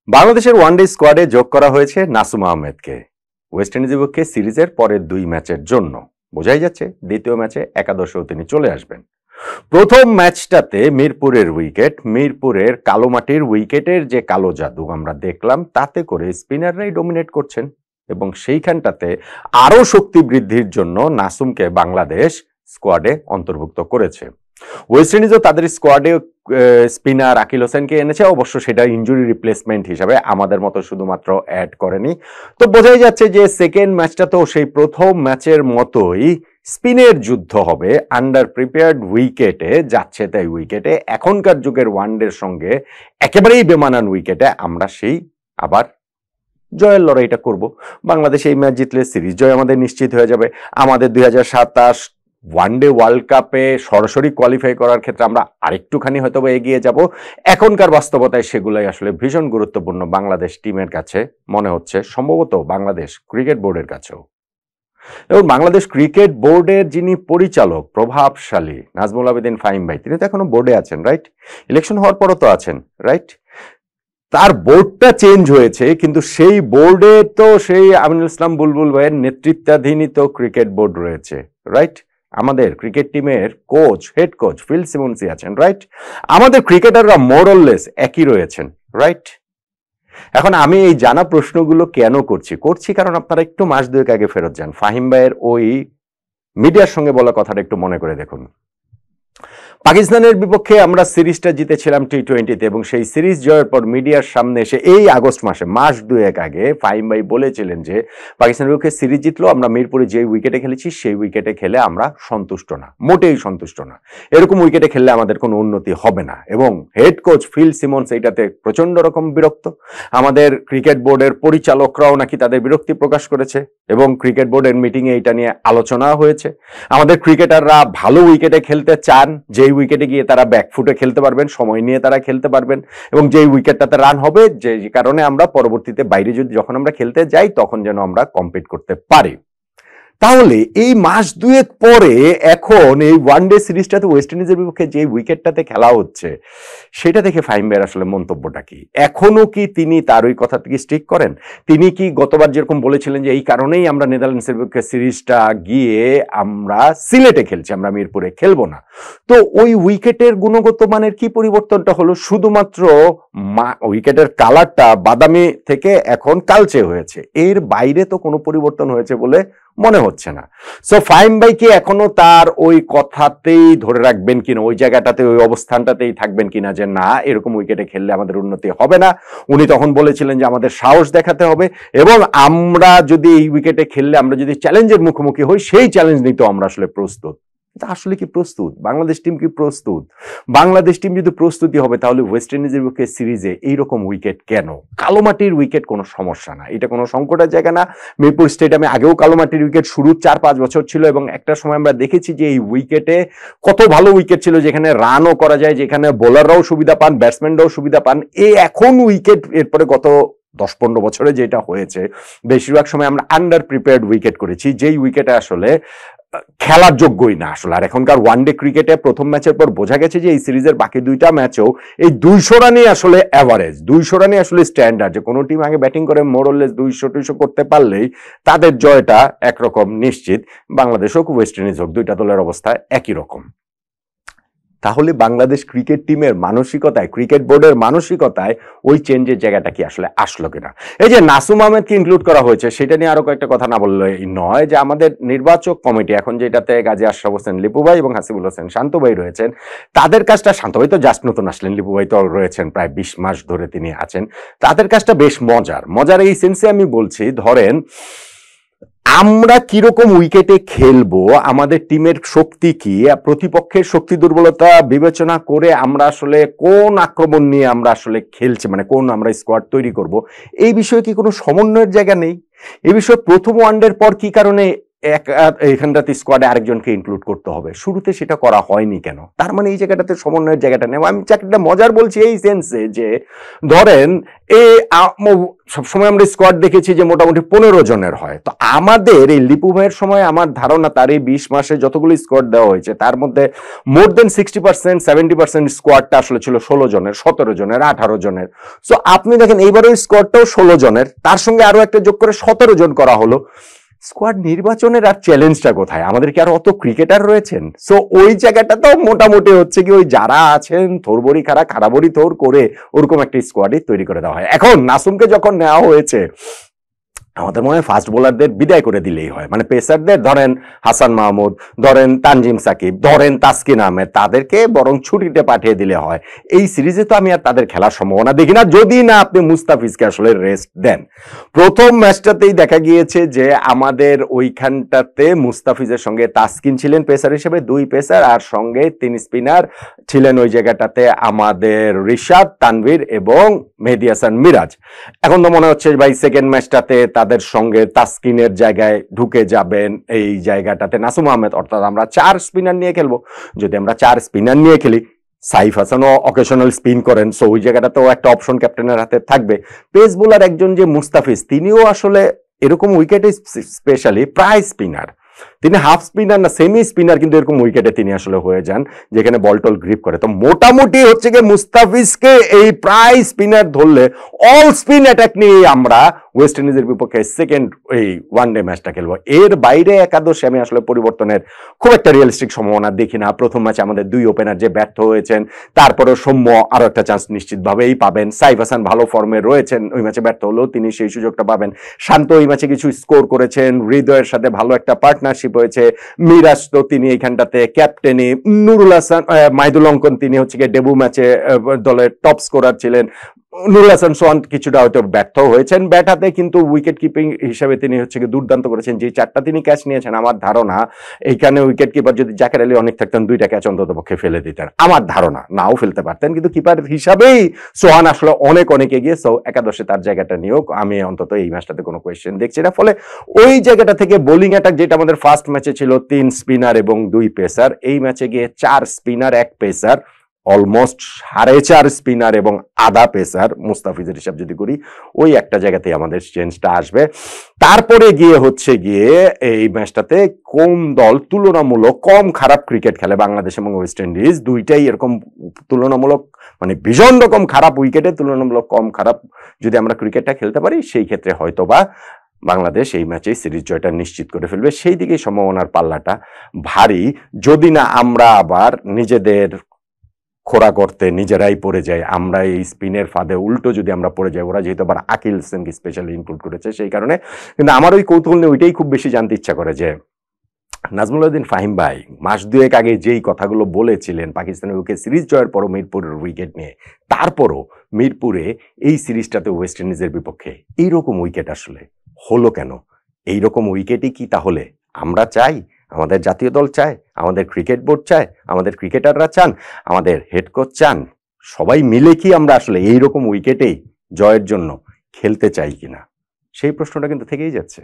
বাংলাদেশের ওয়ানডে স্কোয়াডে যোগ করা হয়েছে নাসুম আহমেদকে ওয়েস্ট ইন্ডিজের বিপক্ষে সিরিজের পরের 2 ম্যাচের জন্য। বোঝাই যাচ্ছে দ্বিতীয় ম্যাচে একাদশেও তিনি চলে আসবেন। প্রথম ম্যাচটাতে মিরপুরের কালো মাটির উইকেটের যে কালো জাদু আমরা দেখলাম, তাতে করে স্পিনাররাই ডমিনেট করছেন এবং সেইখানটাতে আরো শক্তি বৃদ্ধির জন্য নাসুমকে বাংলাদেশ স্কোয়াডে অন্তর্ভুক্ত করেছে। ওয়েস্ট ইন্ডিজও তাদের স্কোয়াডে স্পিনার আকিল হোসেনকে এনেছে, অবশ্য সেটা ইনজুরি রিপ্লেসমেন্ট হিসাবে, আমাদের মতো শুধুমাত্র অ্যাড করেনি। তো বোঝাই যাচ্ছে যে সেকেন্ড ম্যাচটা তো সেই প্রথম ম্যাচের মতোই স্পিনের যুদ্ধ হবে। আন্ডার প্রিপেয়ার্ড উইকেটে যাচ্ছে তাই উইকেটে, এখনকার যুগের ওয়ানডের সঙ্গে একেবারেই বেমানান উইকেটে আমরা সেই আবার জয়ের লড়াইটা করব। বাংলাদেশ এই ম্যাচ জিতলে সিরিজ জয় আমাদের নিশ্চিত হয়ে যাবে। আমাদের 2027 ওয়ানডে ওয়ার্ল্ড কাপে সরাসরি কোয়ালিফাই করার ক্ষেত্রে আমরা আরেকটুখানি হয়তো এগিয়ে যাব। এখনকার বাস্তবতায় সেগুলাই আসলে ভীষণ গুরুত্বপূর্ণ বাংলাদেশ টিমের কাছে মনে হচ্ছে, সম্ভবত বাংলাদেশ ক্রিকেট বোর্ডের কাছেও। এবং বাংলাদেশ ক্রিকেট বোর্ডের যিনি পরিচালক প্রভাবশালী নাজমুল আবেদিন ফাহিম ভাই, তিনি তো এখনো বোর্ডে আছেন, রাইট? ইলেকশন হওয়ার পরও তো আছেন, রাইট? তার বোর্ডটা চেঞ্জ হয়েছে, কিন্তু সেই বোর্ডে তো সেই আমিনুল ইসলাম বুলবুল ভাইয়ের নেতৃত্বাধীনই তো ক্রিকেট বোর্ড রয়েছে, রাইট? আমাদের ক্রিকেট টিমের কোচ, হেড কোচ ফিল সিমন্সি আছেন, রাইট? আমাদের ক্রিকেটাররা মোরলেস একই রয়েছেন, রাইট? এখন আমি এই জানা প্রশ্নগুলো কেন করছি কারণ আপনারা একটু মাস দুয়েক আগে ফেরত যান, ফাহিম ভাইয়ের ওই মিডিয়ার সঙ্গে বলা কথাটা একটু মনে করে দেখুন। পাকিস্তানের বিপক্ষে আমরা সিরিজটা জিতেছিলাম টি-20-তে এবং সেই সিরিজ জয়ের পর মিডিয়ার সামনে এসে এই আগস্ট মাসে, মাস দুয়েক আগে ফাহিম ভাই বলেছিলেন যে পাকিস্তানের বিপক্ষে সিরিজ জিতলো, আমরা মিরপুরে যে উইকেটে খেলেছি সেই উইকেটে খেলে আমরা সন্তুষ্ট না, মোটেই সন্তুষ্ট না, এরকম উইকেটে খেললে আমাদের কোনো উন্নতি হবে না। এবং হেড কোচ ফিল সিমন্স এইটাতে প্রচন্ড রকম বিরক্ত। আমাদের ক্রিকেট বোর্ডের পরিচালকরাও নাকি তাদের বিরক্তি প্রকাশ করেছে এবং ক্রিকেট বোর্ডের মিটিংয়ে এটা নিয়ে আলোচনা হয়েছে। আমাদের ক্রিকেটাররা ভালো উইকেটে খেলতে চান, যে উইকেটে গিয়ে তারা ব্যাকফুটে খেলতে পারবেন, সময় নিয়ে তারা খেলতে পারবেন এবং যে উইকেটটাতে রান হবে, যে কারণে আমরা পরবর্তীতে বাইরে যখন আমরা খেলতে যাই তখন যেন আমরা কম্পিট করতে পারি। তাহলে এই মাস দুয়েক পরে এখন এই ওয়ানডে সিরিজটাতে ওয়েস্ট ইন্ডিজের বিপক্ষে যে উইকেটটাতে খেলা হচ্ছে সেটা দেখে ফাহিম ভাইয়ের আসলে মন্তব্যটা কি? এখনো কি তিনি তার ওই কথা থেকে স্টিক করেন? তিনি কি গতবার যেরকম বলেছিলেন যে এই কারণেই আমরা নেদারল্যান্ডসের বিপক্ষে সিরিজটা গিয়ে আমরা সিলেটে খেলছি, আমরা মিরপুরে খেলবো না, তো ওই উইকেটের গুণগত মানের কি পরিবর্তনটা হলো? শুধুমাত্র উইকেটের কালারটা বাদামি থেকে এখন কালচে হয়েছে, এর বাইরে তো কোনো পরিবর্তন হয়েছে বলে মনে হচ্ছে না। সো ফাহিম ভাই কি এখনো তার ওই কথাতেই ধরে রাখবেন কিনা, ওই জায়গাটাতে ওই অবস্থানটাতেই থাকবেন কিনা যে না এরকম উইকেটে খেললে আমাদের উন্নতি হবে না? উনি তখন বলেছিলেন যে আমাদের সাহস দেখাতে হবে এবং আমরা যদি এই উইকেটে খেললে, আমরা যদি চ্যালেঞ্জের মুখোমুখি হই, সেই চ্যালেঞ্জ নিতেও আমরা আসলে প্রস্তুত। আসলে কি প্রস্তুত বাংলাদেশ টিম? কি প্রস্তুত বাংলাদেশ টিম? যদি প্রস্তুতি হবে তাহলে ওয়েস্ট ইন্ডিজের বিপক্ষে সিরিজে এইরকম উইকেট কেন? কালো মাটির উইকেট কোনো সমস্যা না, এটা কোনো সংকটের জায়গা না। মিরপুর স্টেডিয়ামে আগেও কালো মাটির উইকেট শুরু 4-5 বছর ছিল এবং একটা সময় আমরা দেখেছি যে এই উইকেটে কত ভালো উইকেট ছিল, যেখানে রানও করা যায়, যেখানে বোলাররাও সুবিধা পান, ব্যাটসম্যানরাও সুবিধা পান। এই এখন উইকেট এরপরে গত 10-15 বছরে যেটা হয়েছে, বেশিরভাগ সময় আমরা আন্ডার প্রিপেয়ার্ড উইকেট করেছি, যেই উইকেটে আসলে খেলার যোগ্যই না আসলে। আর এখনকার ওয়ানডে ক্রিকেটে প্রথম ম্যাচের পর বোঝা গেছে যে এই সিরিজের বাকি 2টা ম্যাচেও এই 200 রানই আসলে অ্যাভারেজ, 200 রানই আসলে স্ট্যান্ডার্ড, যে কোনো টিম আগে ব্যাটিং করে মোরলেস 200-200 করতে পারলেই তাদের জয়টা একরকম নিশ্চিত। বাংলাদেশ হোক ওয়েস্ট ইন্ডিজ হোক, 2টা দলের অবস্থা একই রকম। তাহলে বাংলাদেশ ক্রিকেট টিমের মানসিকতায়, ক্রিকেট বোর্ডের মানসিকতায় ওই চেঞ্জের জায়গাটা কি আসলে আসলো কিনা? এই যে নাসুম আহমেদকে ইনক্লুড করা হয়েছে সেটা নিয়ে আরো কয়েকটা কথা না বললে নয়, যে আমাদের নির্বাচক কমিটি এখন যেটাতে গাজী আশরাফ হোসেন লিপু ভাই এবং হাসিবুল হোসেন শান্ত ভাই রয়েছেন, তাদের কাজটা, শান্ত ভাই তো জাস্ট নতুন আসলেন, লিপু ভাই তো রয়েছেন প্রায় 20 মাস ধরে তিনি আছেন, তাদের কাজটা বেশ মজার এই সেন্সে আমি বলছি, ধরেন আমরা কিরকম উইকেটে খেলবো, আমাদের টিমের শক্তি কি, প্রতিপক্ষের শক্তি দুর্বলতা বিবেচনা করে আমরা আসলে কোন আক্রমণ নিয়ে আমরা আসলে খেলছি, মানে কোন আমরা স্কোয়াড তৈরি করব, এই বিষয়ে কি কোনো সমন্বয়ের জায়গা নেই? এই বিষয়ে প্রথম ওয়ানডের পর কি কারণে এখানটাতে স্কোয়াডে আরেকজনকে ইনক্লুড করতে হবে, শুরুতে সেটা করা হয়নি কেন? তার মানে এই জায়গাটাতে সমন্বয়ের জায়গাটা নেই। আমি চাকরিটা মজার বলছি এই সেন্সে যে ধরেন সবসময় আমরা স্কোয়াড দেখেছি যে মোটামুটি 15 জনের হয়, তো আমাদের এই লিপু ভাইয়ের সময় আমার ধারণা তার এই 20 মাসে যতগুলো স্কোয়াড দেওয়া হয়েছে তার মধ্যে মোর দেন 60% 70% স্কোয়াডটা আসলে ছিল 16 জনের, 17 জনের, 18 জনের। সো আপনি দেখেন এইবারও স্কোয়াডটাও 16 জনের, তার সঙ্গে আরো একটা যোগ করে 17 জন করা হলো। স্কোয়াড নির্বাচনের আর চ্যালেঞ্জটা কোথায়? আমাদের কি আর অত ক্রিকেটার রয়েছেন? সো ওই জায়গাটা তো মোটামুটি হচ্ছে কি ওই যারা আছেন থোরবড়ি খারাবড়ি থোর করে ওরকম একটা স্কোয়াডই তৈরি করে দেওয়া হয়। এখন নাসুমকে যখন নেওয়া হয়েছে আমাদের মনে হয় ফাস্ট বোলারদের বিদায় করে দিলেই হয়, মানে পেসারদের ধরেন হাসান মাহমুদ, ধরেন তানজিম সাকিব, ধরেন তাসকিন আহমেদ, তাদেরকে বরং ছুটিতে পাঠিয়ে দিলে হয়। এই সিরিজে তো আমি আর তাদের খেলার সম্ভাবনা দেখি না, যদি না আপনি মুস্তাফিজকে আসলে রেস্ট দেন। প্রথম ম্যাচটাতেই দেখা গিয়েছে যে আমাদের ওইখানটাতে মুস্তাফিজের সঙ্গে তাসকিন ছিলেন পেসার হিসেবে, 2 পেসার, আর সঙ্গে 3 স্পিনার ছিলেন ওই জায়গাটাতে আমাদের রিশাদ, তানভীর এবং মেহেদী হাসান মিরাজ। এখন তো মনে হচ্ছে ভাই সেকেন্ড ম্যাচটাতে তাদের সঙ্গে তাসকিনের জায়গায় ঢুকে যাবেন এই জায়গাটাতে নাসুম আহমেদ, অর্থাৎ আমরা 4 স্পিনার নিয়ে খেলবো। যদি আমরা 4 স্পিনার নিয়ে খেলি, সাইফ হাসানও অকেশনাল স্পিন করেন, সো ওই জায়গাটাতেও একটা অপশন ক্যাপ্টেনের হাতে থাকবে। পেস বোলার একজন যে মুস্তাফিজ, তিনিও আসলে এরকম উইকেটে স্পেশালি প্রায় স্পিনার, তিনি হাফ স্পিনার না সেমি স্পিনার, কিন্তু এরকম উইকেটে তিনি আসলে হয়ে যান যেখানে বল টল গ্রিপ করে। তো মোটামুটি হচ্ছে গিয়ে মুস্তাফিজকে এই প্রায় স্পিনার ধরলে অল স্পিন অ্যাটাক নিয়ে আমরা ওয়েস্ট ইন্ডিজের বিপক্ষে সেকেন্ড এই ওয়ানডে ম্যাচটা খেলবো। এর বাইরে একাদশে আমি আসলে পরিবর্তনের খুব একটা রিয়েলিস্টিক সম্ভাবনা দেখি না। প্রথম ম্যাচে আমাদের 2 ওপেনার যে ব্যর্থ হয়েছেন, তারপরেও সৌম্য আরো একটা চান্স নিশ্চিতভাবেই পাবেন। সাইফ হাসান ভালো ফর্মে রয়েছেন, ওই ম্যাচে ব্যর্থ হলেও তিনি সেই সুযোগটা পাবেন। শান্ত এই ম্যাচে কিছু স্কোর করেছেন, হৃদয়ের সাথে ভালো একটা পার্টনারশিপ হয়েছে। মিরাজ তো তিনি এইখানটাতে ক্যাপ্টেনি, নুরুল হাসান মাহিদুল অঙ্কন তিনি হচ্ছে গিয়ে ডেবু ম্যাচে দলের টপ স্কোরার ছিলেন। নুরুল হাসান সোহান কিছুটা হয়তো ব্যর্থ হয়েছেন ব্যাট হাতে, কিন্তু উইকেট কিপিং হিসেবে তিনি হচ্ছে গিয়ে দুর্দান্ত করেছেন। যে 4টা তিনি ক্যাচ নিয়েছেন, আমার ধারণা এইখানে উইকেট কিপার যদি জাকের আলী অনেক থাকতেন 2টা ক্যাচ অন্তত পক্ষে ফেলে দিতেন, আমার ধারণা নাও ফেলতে পারতেন, কিন্তু কিপার হিসাবেই সোহান আসলে অনেক এগিয়ে। সো একাদশে তার জায়গাটা নিয়েও আমি অন্তত এই ম্যাচটাতে কোনো কোয়েশ্চেন দেখছি না। ফলে ওই জায়গাটা থেকে বোলিং অ্যাটাক যেটা আমাদের ফার্স্ট ম্যাচে ছিল 3 স্পিনার এবং 2 পেসার, এই ম্যাচে গিয়ে 4 স্পিনার 1 পেসার, অলমোস্ট 4.5 স্পিনার এবং আধা পেসার মুস্তাফিজের হিসাব যদি করি, ওই একটা জায়গাতেই আমাদের চেঞ্জটা আসবে। তারপরে গিয়ে হচ্ছে গিয়ে এই ম্যাচটাতে কোন দল তুলনামূলক কম খারাপ ক্রিকেট খেলে, বাংলাদেশ এবং ওয়েস্ট ইন্ডিজ দুইটাই এরকম তুলনামূলক মানে ভীষণ রকম খারাপ উইকেটে তুলনামূলক কম খারাপ যদি আমরা ক্রিকেটটা খেলতে পারি, সেই ক্ষেত্রে হয়তোবা বাংলাদেশ এই ম্যাচে সিরিজ জয়টা নিশ্চিত করে ফেলবে। সেই দিকে সম্ভাবনার পাল্লাটা ভারী, যদি না আমরা আবার নিজেদের খোরা করতে নিজেরাই পড়ে যায়, আমরা এই স্পিনের ফাঁদে উল্টো যদি আমরা পড়ে যাই। ওরা যেহেতু আবার আকিল হোসেনকে স্পেশালি ইনক্লুড করেছে সেই কারণে। কিন্তু আমার ওই কৌতূহল নিয়ে ওইটাই খুব বেশি জানতে ইচ্ছা করে যে নাজমুল উদ্দিন ফাহিম ভাই মাস 2 আগে যেই কথাগুলো বলেছিলেন পাকিস্তানের বুকে সিরিজ জয়ের পরও মিরপুরের উইকেট নিয়ে, তারপরও মিরপুরে এই সিরিজটাতে ওয়েস্ট ইন্ডিজের বিপক্ষে এইরকম উইকেট আসলে হলো কেন? এইরকম উইকেটই কি তাহলে আমরা চাই? আমাদের জাতীয় দল চায়, আমাদের ক্রিকেট বোর্ড চায়, আমাদের ক্রিকেটাররা চান, আমাদের হেড কোচ চান, সবাই মিলে কি আমরা আসলে এইরকম উইকেটেই জয়ের জন্য খেলতে চাই কিনা? সেই প্রশ্নটা কিন্তু থেকেই যাচ্ছে।